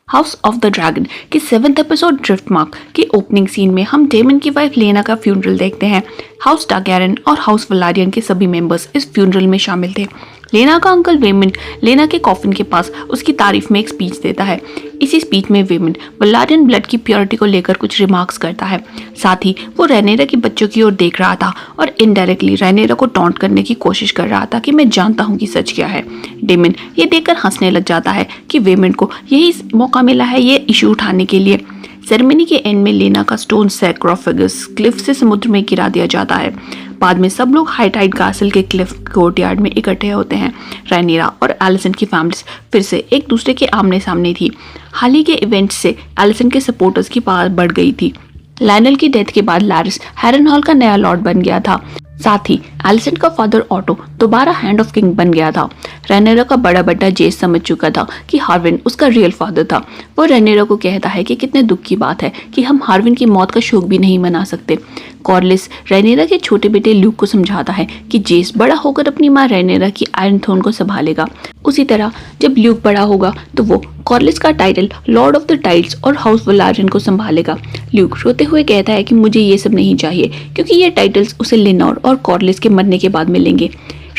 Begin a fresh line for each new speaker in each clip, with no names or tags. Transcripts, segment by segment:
House of the dragon की 7th episode ड्रिफ्टमार्क के opening scene में हम डेमन की वाइफ लेना का फ्यूनरल देखते हैं। हाउस टारगैरियन और हाउस वलारियन के सभी मेंबर्स इस फ्यूनरल में शामिल थे। लेना का अंकल वेमंड लेना के कॉफिन के पास उसकी तारीफ में एक स्पीच देता है। इसी स्पीच में वेमंड वलारियन ब्लड की प्योरिटी को लेकर कुछ रिमार्क्स करता है। साथ ही वो रैनेरा के बच्चों की ओर देख रहा था और इनडायरेक्टली रैनेरा को टॉन्ट करने की कोशिश कर रहा था कि मैं जानता हूँ कि सच क्या है। डेमन ये देखकर हंसने लग जाता है कि वेमंड को यही मौका मिला है ये इशू उठाने के लिए। सेरेमनी के एंड में लेना का स्टोन सैक्रोफेगस क्लिफ से समुद्र में गिरा दिया जाता है। बाद में सब लोग हाई टाइड कासल के क्लिफ कोर्टयार्ड में इकट्ठे होते हैं। रैनेरा और एलिसन की फैमिलीज फिर से एक दूसरे के आमने सामने थी। हाल ही के इवेंट्स से एलिसन के सपोर्टर्स की पावर बढ़ गई थी। लायनल की डेथ के बाद लैरिस हैरनहॉल का नया लॉर्ड बन गया था। साथ ही एलिसन का फादर ऑटो दोबारा हैंड ऑफ किंग बन गया था। रैनेरा का बड़ा बेटा जेस समझ चुका था कि हार्विन उसका रियल फादर था। वो रैनेरा को कहता है कि कितने दुख की बात है कि हम हार्विन की मौत का शोक भी नहीं मना सकते। कॉर्लिस रैनेरा के छोटे बेटे ल्यूक को समझाता है कि जेस बड़ा होकर अपनी माँ रैनेरा की आयरन थ्रोन को संभालेगा। उसी तरह जब ल्यूक बड़ा होगा तो वो कॉर्लिस का title Lord of the tiles और हाउस वलारियन को संभालेगा। ल्यूक रोते हुए कहता है कि मुझे ये सब नहीं चाहिए क्योंकि ये टाइटल्स उसे लिनोर और कॉर्लिस के मरने के बाद मिलेंगे।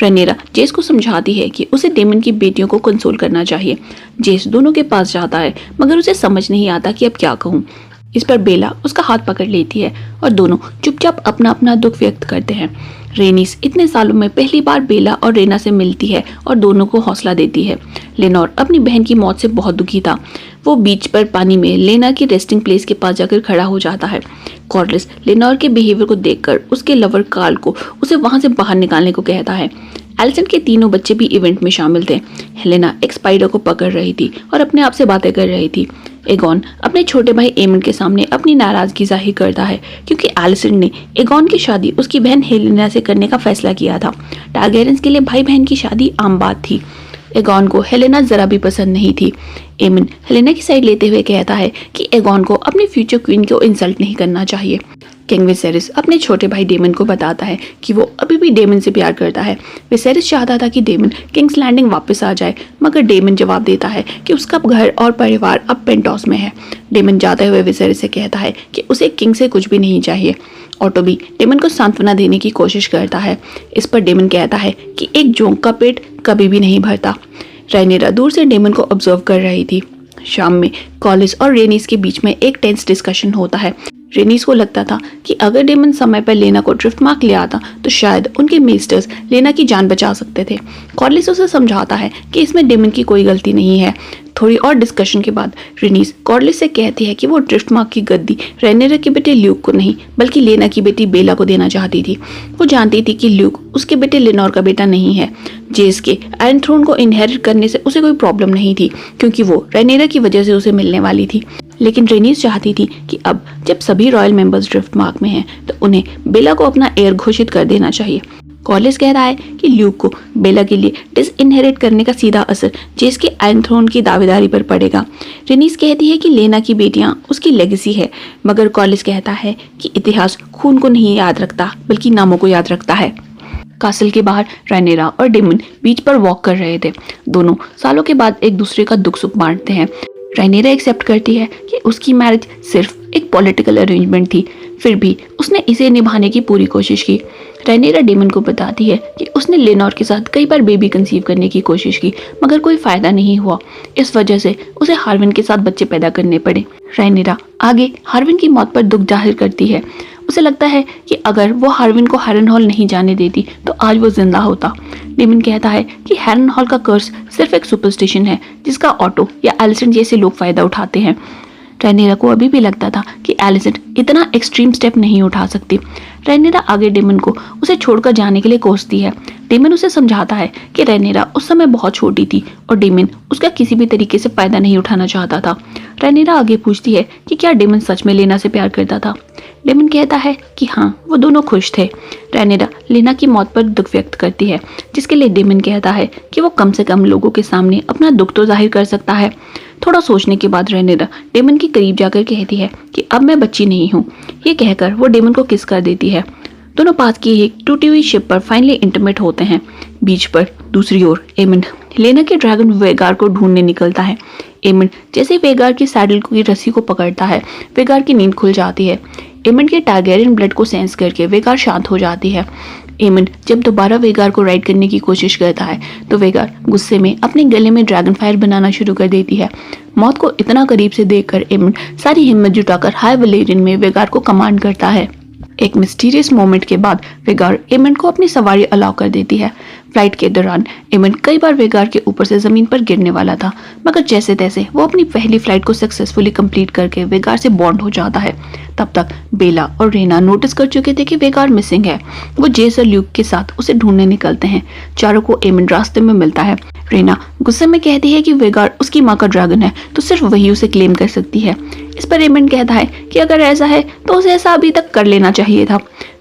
रैनेरा जेस को समझाती है कि उसे डेमन की बेटियों को कंसोल करना चाहिए। जेस दोनों के पास जाता है मगर उसे समझ नहीं आता कि अब क्या कहूँ। इस पर बेला उसका हाथ पकड़ लेती है और दोनों चुपचाप अपना अपना दुख व्यक्त करते हैं। रेनिस इतने सालों में पहली बार बेला और रेना से मिलती है और दोनों को हौसला देती है। लेनोर अपनी बहन की मौत से बहुत दुखी था। वो बीच पर पानी में लेना की रेस्टिंग प्लेस के पास जाकर खड़ा हो जाता है। कॉर्लिस लेनोर के बिहेवियर को देखकर उसके लवर कार्ल को उसे वहां से बाहर निकालने को कहता है। एलिसन के तीनों बच्चे भी इवेंट में शामिल थे। हेलेना एक स्पाइडर को पकड़ रही थी और अपने आप से बातें कर रही थी। एगॉन अपने छोटे भाई एमन के सामने अपनी नाराजगी जाहिर करता है क्योंकि एलिसन ने एगॉन की शादी उसकी बहन हेलेना से करने का फैसला किया था। टारगेरियंस के लिए भाई बहन की शादी आम बात थी। एगॉन को हेलेना जरा भी पसंद नहीं थी। एमन हेलेना की साइड लेते हुए कहता है कि एगॉन को अपनी फ्यूचर क्वीन को इंसल्ट नहीं करना चाहिए। किंग विसेरिस अपने छोटे भाई डेमन को बताता है कि वो अभी भी डेमन से प्यार करता है। विसेरिस चाहता था कि डेमन किंग्स लैंडिंग वापस आ जाए मगर डेमन जवाब देता है कि उसका घर और परिवार अब पेंटॉस में है। डेमन जाते हुए विसेरिस से कहता है कि उसे किंग से कुछ भी नहीं चाहिए। ऑटो भी डेमन को सांत्वना देने की कोशिश करता है। इस पर डेमन कहता है कि एक जोंक का पेट कभी भी नहीं भरता। रैनेरा दूर से डेमन को ऑब्जर्व कर रही थी। शाम में कॉलिस और रेनिस के बीच में एक टेंस डिस्कशन होता है। रेनिस को लगता था कि अगर डेमन समय पर लेना को ड्रिफ्टमार्क ले आता तो शायद उनके मेस्टर्स लेना की जान बचा सकते थे। कॉर्लिस उसे समझाता है कि इसमें डेमन की कोई गलती नहीं है। थोड़ी और डिस्कशन के बाद रेनिस कॉर्लिस से कहती है कि वो ड्रिफ्टमार्क की गद्दी रैनेरा के बेटे ल्यूक को नहीं बल्कि लेना की बेटी बेला को देना चाहती थी। वो जानती थी कि ल्यूक उसके बेटे लिनोर का बेटा नहीं है। जेस के आयरन थ्रोन को इनहेरिट करने से उसे कोई प्रॉब्लम नहीं थी क्योंकि वो रैनेरा की वजह से उसे मिलने वाली थी। लेकिन रेनिस चाहती थी कि अब जब सभी रॉयल मेंबर्स ड्रिफ्टमार्क में हैं तो उन्हें बेला को अपना हेयर घोषित कर देना चाहिए। कॉर्लिस कह रहा है कि ल्यूक को बेला के लिए डिसइनहेरिट करने का सीधा असर जेस के आयरन थ्रोन की दावेदारी पर पड़ेगा। रेनिस कहती है कि लेना की बेटियां उसकी लेगेसी है मगर कॉर्लिस कहता है कि इतिहास खून को नहीं याद रखता बल्कि नामों को याद रखता है। कासल के बाहर रैनेरा और डेमन बीच पर वॉक कर रहे थे। दोनों सालों के बाद एक दूसरे का दुख सुख बांटते हैं। रैनेरा एक्सेप्ट करती है कि उसकी मैरिज सिर्फ एक पॉलिटिकल अरेंजमेंट थी, फिर भी उसने इसे निभाने की पूरी कोशिश की। रैनेरा डेमन को बताती है कि उसने लेनोर के साथ कई बार बेबी कंसीव करने की कोशिश की मगर कोई फायदा नहीं हुआ। इस वजह से उसे हार्विन के साथ बच्चे पैदा करने पड़े। रैनेरा आगे हार्विन की मौत पर दुख जाहिर करती है। उसे लगता है कि अगर वो हार्विन को हैरनहॉल नहीं जाने देती तो आज वो जिंदा होता। डेमन कहता है कि हैरनहॉल का कर्स सिर्फ एक सुपरस्टिशन है जिसका ऑटो या एलिसन जैसे लोग फायदा उठाते हैं। रैनेरा को अभी भी लगता था कि एलिसन इतना एक्सट्रीम स्टेप नहीं उठा सकती। रैनेरा आगे डेमन को उसे छोड़कर जाने के लिए कोसती है। डेमन उसे समझाता है कि रैनेरा उस समय बहुत छोटी थी और डेमन उसका किसी भी तरीके से फायदा नहीं उठाना चाहता था। रैनेरा आगे पूछती है कि क्या डेमन सच में लेना से प्यार करता था। डेमन कहता है कि हाँ वो दोनों खुश थे। रैनेरा लेना की मौत पर दुख व्यक्त करती है जिसके लिए डेमन कहता है कि वो कम से कम लोगों के सामने अपना दुख तो जाहिर कर सकता है। थोड़ा सोचने के बाद रैनेरा डेमन के करीब जाकर कहती है कि अब मैं बच्ची नहीं हूँ। ये कहकर वो डेमन को किस कर देती है। दोनों पास की एक टूटी हुई शिप पर फाइनली इंटीमेट होते हैं। बीच पर दूसरी ओर एमन लेना के ड्रैगन वेगार को ढूंढने निकलता है। एमंड जैसे वेगार की सैडल की रस्सी को पकड़ता है, वेगार की नींद खुल जाती है। एमंड के टारगेरियन ब्लड को सेंस करके वेगार शांत हो जाती है। एमंड जब दोबारा वेगार को राइड करने की कोशिश करता है तो वेगार गुस्से में अपने गले में ड्रैगन फायर बनाना शुरू कर देती है। मौत को इतना करीब से देखकर एमंड सारी हिम्मत जुटाकर हाई वलेरियन में वेगार को कमांड करता है। एक मिस्टीरियस मोमेंट के बाद वेगार एमंड को अपनी सवारी अलाउ कर देती है। फ्लाइट के दौरान एमंड कई बार वेगार के ऊपर से जमीन पर गिरने वाला था, मगर जैसे तैसे वो अपनी पहली फ्लाइट को सक्सेसफुली कंप्लीट करके वेगार से बॉन्ड हो जाता है। तब तक बेला और रेना नोटिस कर चुके थे कि वेगार मिसिंग है। वो जेस और ल्यूक के साथ उसे ढूंढने निकलते हैं। चारों को एमंड रास्ते में मिलता है। रेना गुस्से में कहती है कि वेगार उसकी माँ का ड्रैगन है तो सिर्फ वही उसे क्लेम कर सकती है। इस पर एमंड कहता है कि अगर ऐसा है तो उसे ऐसा अभी तक कर लेना चाहिए था।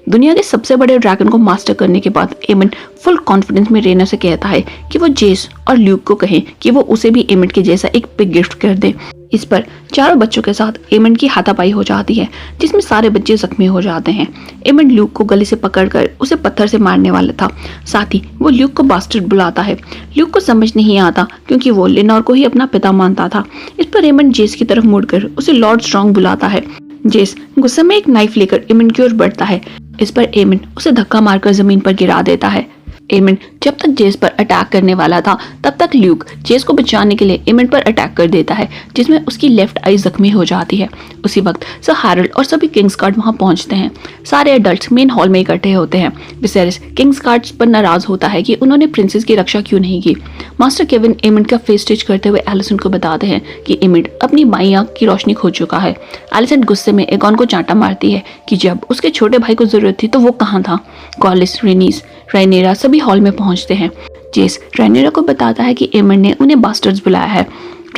दुनिया के सबसे बड़े ड्रैगन को मास्टर करने के बाद एमंड फुल कॉन्फिडेंस में रेना से कहता है कि वो जेस और ल्यूक को कहे कि वो उसे भी एमंड के जैसा एक पिग गिफ्ट कर दे। इस पर चारों बच्चों के साथ एमंड की हाथापाई हो जाती है, जिसमें सारे बच्चे जख्मी हो जाते हैं। एमंड ल्यूक को गले से पकड़कर उसे पत्थर से मारने वाला था। साथ ही वो ल्यूक को बास्टर्ड बुलाता है। ल्यूक को समझ नहीं आता क्योंकि वो लेनोर को ही अपना पिता मानता था। इस पर एमंड जेस की तरफ मुड़कर उसे लॉर्ड स्ट्रॉन्ग बुलाता है। जेस गुस्से में एक नाइफ लेकर एमंड की ओर बढ़ता है। इस पर एमंड उसे धक्का मारकर जमीन पर गिरा देता है। एमंड जब तक जेस पर अटैक करने वाला था तब तक ल्यूक जेस को बचाने के लिए एमंड पर अटैक कर देता है, जिसमें उसकी लेफ्ट आई जख्मी हो जाती है। उसी वक्त सर हैरोल्ड और सभी किंग्सगार्ड वहां पहुंचते हैं। सारे एडल्ट्स मेन हॉल में इकट्ठे होते हैं। विसेरिस किंग्सगार्ड्स पर नाराज होता है कि उन्होंने प्रिंसेस की रक्षा क्यों नहीं की। मास्टर केविन एमंड का फेस स्टिच करते हुए एलिसन को बताते हैं कि एमंड अपनी बाईं आंख की रोशनी खो चुका है। एलिसन गुस्से में एगॉन को चांटा मारती है कि जब उसके छोटे भाई को जरूरत थी तो वो कहाँ था। कॉलिस, रेनीस, राइनेरा सभी हॉल में पहुंचते हैं। जेस राइनेरा को बताता है कि एमंड ने उन्हें बास्टर्ड्स बुलाया है।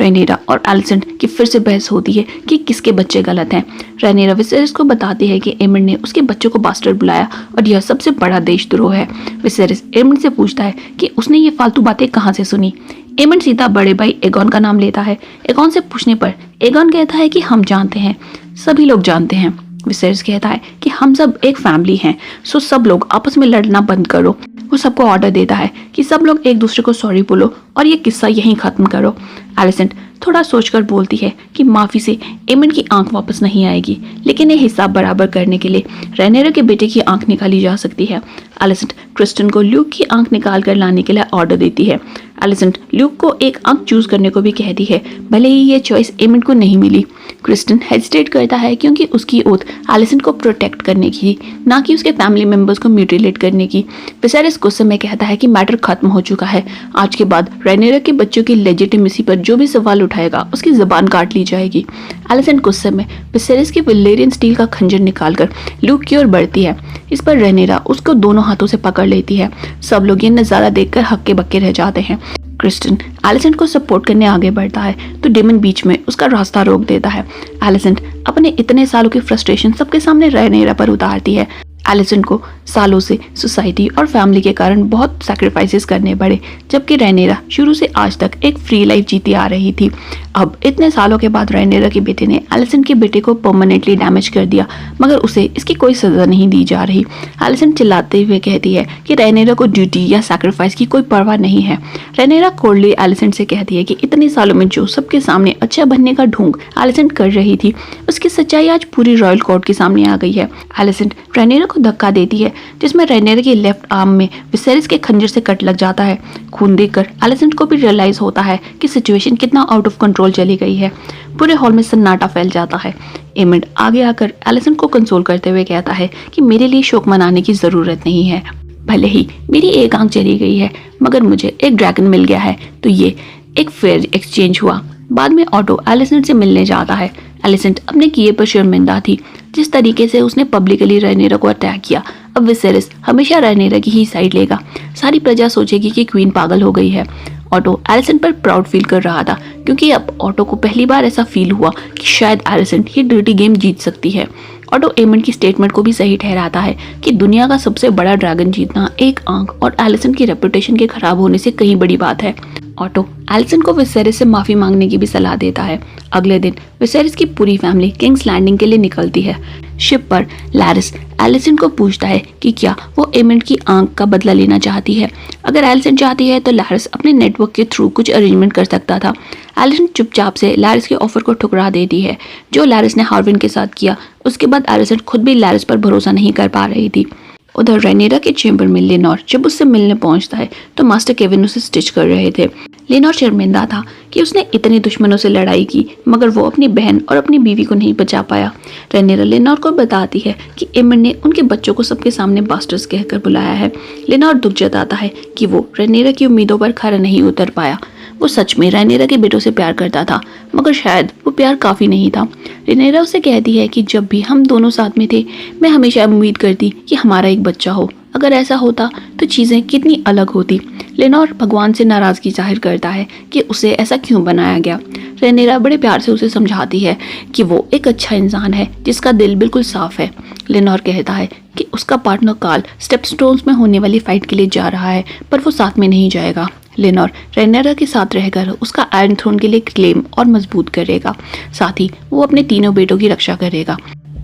राइनेरा और एलिसन की फिर से बहस होती है कि किसके बच्चे गलत हैं। राइनेरा विसेरिस को बताती है कि एमंड ने उसके बच्चों को बास्टर्ड बुलाया और यह सबसे बड़ा देशद्रोह है। विसेरिस एमंड से पूछता है कि उसने ये फालतू बातें कहाँ से सुनी। एमंड सीधा बड़े भाई एगॉन का नाम लेता है। एगॉन से पूछने पर एगॉन कहता है कि हम जानते हैं, सभी लोग जानते हैं। विसेरिस कहता है कि हम सब एक फैमिली हैं, सो सब लोग आपस में लड़ना बंद करो। वो सबको ऑर्डर देता है कि सब लोग एक दूसरे को सॉरी बोलो और ये किस्सा यहीं खत्म करो। एलिसेंट थोड़ा सोचकर बोलती है कि माफी से एमंड की आंख वापस नहीं आएगी, लेकिन ये हिसाब बराबर करने के लिए रेनेरा के बेटे की आंख निकाली जा सकती है। एलिसेंट क्रिस्टन को ल्यूक की आंख निकाल कर लाने के लिए ऑर्डर देती है। एलिसेंट ल्यूक को एक आंख चूज करने को भी कहती है, भले ही ये चॉइस एमंड को नहीं मिली। क्रिस्टन हेजिटेट करता है क्योंकि उसकी ओथ एलिसेंट को प्रोटेक्ट करने की, ना कि उसके फैमिली मेंबर्स को म्यूटिलेट करने की। विसेरिस गुस्से में कहता है कि मैटर खत्म हो चुका है। आज के बाद रेनेरा के बच्चों की लेजिटिमेसी पर जो भी सवाल उठाएगा उसकी जुबान काट ली जाएगी। एलिसेंट गुस्से में विसेरिस की वेलेरियन स्टील का खंजर निकालकर ल्यूक की ओर बढ़ती है। इस पर रेनेरा उसको दोनों हाथों से पकड़ लेती है। सब लोग ये नजारा देखकर हक्के बक्के रह जाते हैं। क्रिस्टन एलिसेंट को सपोर्ट करने आगे बढ़ता है तो डेमन बीच में उसका रास्ता रोक देता है। एलिसेंट अपने इतने सालों की फ्रस्ट्रेशन सबके सामने रेनेरा पर उतारती है। एलिसेंट को सालों से सोसाइटी और फैमिली के कारण बहुत सैक्रिफाइसेस करने पड़े, जबकि रेनेरा शुरू से आज तक एक फ्री लाइफ जीती आ रही थी। अब इतने सालों के बाद रेनेरा के बेटे ने एलिसेंट के बेटे को परमानेंटली डैमेज कर दिया, मगर उसे इसकी कोई सजा नहीं दी जा रही। एलिसेंट चिल्लाते हुए कहती है कि रेनेरा को ड्यूटी या सैक्रिफाइस की कोई परवाह नहीं है। रेनेरा कोल्डली एलिसेंट से कहती है कि इतने सालों में जो सबके सामने अच्छा बनने का ढोंग एलिसेंट कर रही थी, उसकी सच्चाई आज पूरी रॉयल कोर्ट के सामने आ गई है। एलिसेंट रेनेरा को धक्का देती है, जिसमें रेनेरा के लेफ्ट आर्म में विसेरिस के खंजर से कट लग जाता है। खून देखकर एलिसेंट को भी रियलाइज होता है कि सिचुएशन कितना आउट ऑफ कंट्रोल चली गई है। पूरे हॉल में सन्नाटा फैल जाता है। एमंड आगे आकर एलिसेंट को कंसोल करते हुए कहता है कि मेरे लिए शोक मनाने की जरूरत नहीं है। भले ही मेरी एक आंख चली गई है, मगर मुझे एक ड्रैगन मिल गया है, तो ये एक फेयर एक्सचेंज हुआ। बाद में ऑटो एलिसेंट से मिलने जाता है। एलिसेंट अपने किए पर शर्मिंदा थी। जिस तरीके से उसने पब्लिकली रेनेरा को अटैक किया, अब विसेरिस हमेशा रेनेरा की ही साइड लेगा। सारी प्रजा सोचेगी कि क्वीन पागल हो गई है। ऑटो एलिसेंट पर प्राउड फील कर रहा था, क्योंकि अब ऑटो को पहली बार ऐसा फील हुआ कि शायद एलिसेंट ये डर्टी गेम जीत सकती है। ऑटो एमंड की स्टेटमेंट को भी सही ठहराता है कि दुनिया का सबसे बड़ा ड्रैगन जीतना एक आंख और एलिसेंट की रेपुटेशन के खराब होने से कहीं बड़ी बात है। ऑटो एलिसन को विसेरिस से माफी मांगने की भी सलाह देता है। अगले दिन विसेरिस की पूरी फैमिली किंग्स लैंडिंग के लिए निकलती है। शिप पर लैरिस एलिसन को पूछता है कि क्या वो एमेंड की आंख का बदला लेना चाहती है। अगर एलिसन चाहती है तो लैरिस अपने नेटवर्क के थ्रू कुछ अरेंजमेंट कर सकता था। एलिसन चुपचाप से लैरिस के ऑफर को ठुकरा देती है जो लैरिस ने हार्विन के साथ किया। उसके बाद एलिसन खुद भी लैरिस पर भरोसा नहीं कर पा रही थी। उधर रेनेरा के चेंबर में लेनोर जब उससे मिलने पहुंचता है तो मास्टर केविन उसे स्टिच कर रहे थे। लेनोर शर्मिंदा था कि उसने इतने दुश्मनों से लड़ाई की मगर वो अपनी बहन और अपनी बीवी को नहीं बचा पाया। रेनेरा लेनोर को बताती है कि एमन ने उनके बच्चों को सबके सामने बास्टर्स कहकर बुलाया है। लेनोर दुख जताता है कि वो रेनेरा की उम्मीदों पर खरा नहीं उतर पाया। वो सच में रेनेरा के बेटों से प्यार करता था मगर शायद वो प्यार काफ़ी नहीं था। रेनेरा उसे कहती है कि जब भी हम दोनों साथ में थे मैं हमेशा उम्मीद करती कि हमारा एक बच्चा हो। अगर ऐसा होता तो चीज़ें कितनी अलग होती। लेनोर भगवान से नाराज़गी जाहिर करता है कि उसे ऐसा क्यों बनाया गया। रेनेरा बड़े प्यार से उसे समझाती है कि वो एक अच्छा इंसान है जिसका दिल बिल्कुल साफ है। लेनोर कहता है कि उसका पार्टनर कार्ल स्टेपस्टोन्स में होने वाली फाइट के लिए जा रहा है पर वो साथ में नहीं जाएगा। लेनोर रेनेरा के साथ रहकर उसका आयरन थ्रोन के लिए क्लेम और मजबूत करेगा। साथ ही वो अपने तीनों बेटों की रक्षा करेगा।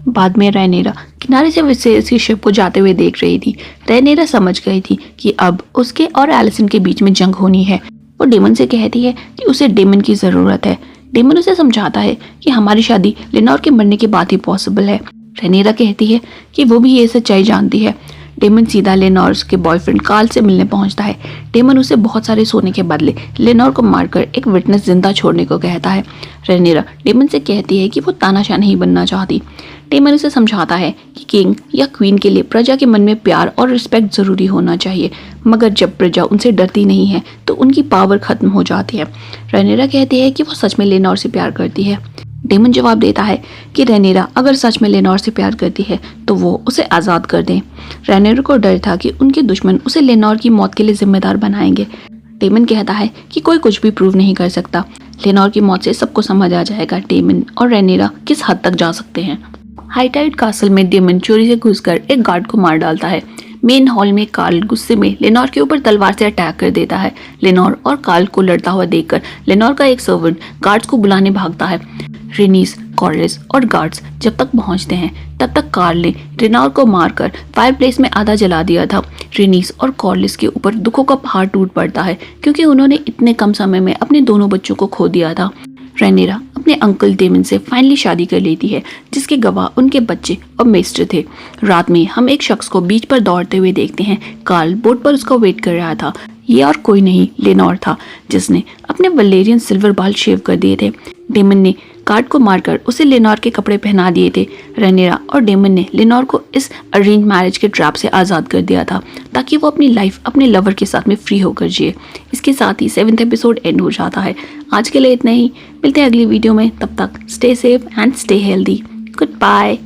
बाद में रेनेरा किनारे से विसेरिस की शिप को जाते हुए देख रही थी। रेनेरा समझ गई थी कि अब उसके और एलिसन के बीच में जंग होनी है। वो डेमन से कहती है कि उसे डेमन की ज़रूरत है। डेमन उसे समझाता है कि हमारी शादी लेनोर के मरने के बाद ही पॉसिबल है। रेनेरा कहती है कि वो भी ये सच्चाई जानती है। डेमन सीधा लेनोर के बॉयफ्रेंड कार्ल से मिलने पहुंचता है। डेमन उसे बहुत सारे सोने के बदले लेनोर को मारकर एक विटनेस जिंदा छोड़ने को कहता है। रेनेरा डेमन से कहती है कि वो तानाशाह नहीं बनना चाहती। डेमन उसे समझाता है कि किंग या क्वीन के लिए प्रजा के मन में प्यार और रिस्पेक्ट ज़रूरी होना चाहिए मगर जब प्रजा उनसे डरती नहीं है तो उनकी पावर खत्म हो जाती है। रेनेरा कहती है कि वो सच में लेनोर से प्यार करती है। डेमन जवाब देता है कि रेनेरा अगर सच में लेनोर से प्यार करती है तो वो उसे आज़ाद कर दें। रेनेरा को डर था कि उनके दुश्मन उसे लेनोर की मौत के लिए जिम्मेदार बनाएंगे। डेमन कहता है कि कोई कुछ भी प्रूव नहीं कर सकता। लेनोर की मौत से सबको समझ आ जाएगा डेमन और रेनेरा किस हद तक जा सकते हैं। हाईटाइड कासल में डेमन चोरी से घुसकर एक गार्ड को मार डालता है। मेन हॉल में कार्ल गुस्से में लेनोर के ऊपर तलवार से अटैक कर देता है। लेनोर और कार्ल को लड़ता हुआ देखकर लेनोर का एक सर्वेंट गार्ड्स को बुलाने भागता है। रेनिस, कॉर्लिस और गार्ड्स जब तक पहुंचते हैं तब तक कार्ल ने लेनोर को मारकर फायरप्लेस में आधा जला दिया था। रेनिस और कॉर्लिस के ऊपर दुखों का पहाड़ टूट पड़ता है क्योंकि उन्होंने इतने कम समय में अपने दोनों बच्चों को खो दिया था। रेनेरा अपने अंकल डेमन से फाइनली शादी कर लेती है जिसके गवाह उनके बच्चे और मेस्टर थे। रात में हम एक शख्स को बीच पर दौड़ते हुए देखते हैं। कार्ल बोट पर उसका वेट कर रहा था। ये और कोई नहीं लेनोर था जिसने अपने वलेरियन सिल्वर बाल शेव कर दिए थे। डेमन ने कार्ड को मारकर उसे लेनोर के कपड़े पहना दिए थे। रेनेरा और डेमन ने लेनोर को इस अरेंज मैरिज के ट्रैप से आज़ाद कर दिया था ताकि वो अपनी लाइफ अपने लवर के साथ में फ्री होकर जिए। इसके साथ ही 7th एपिसोड एंड हो जाता है। आज के लिए इतना ही, मिलते हैं अगली वीडियो में। तब तक stay safe and stay healthy. Good bye.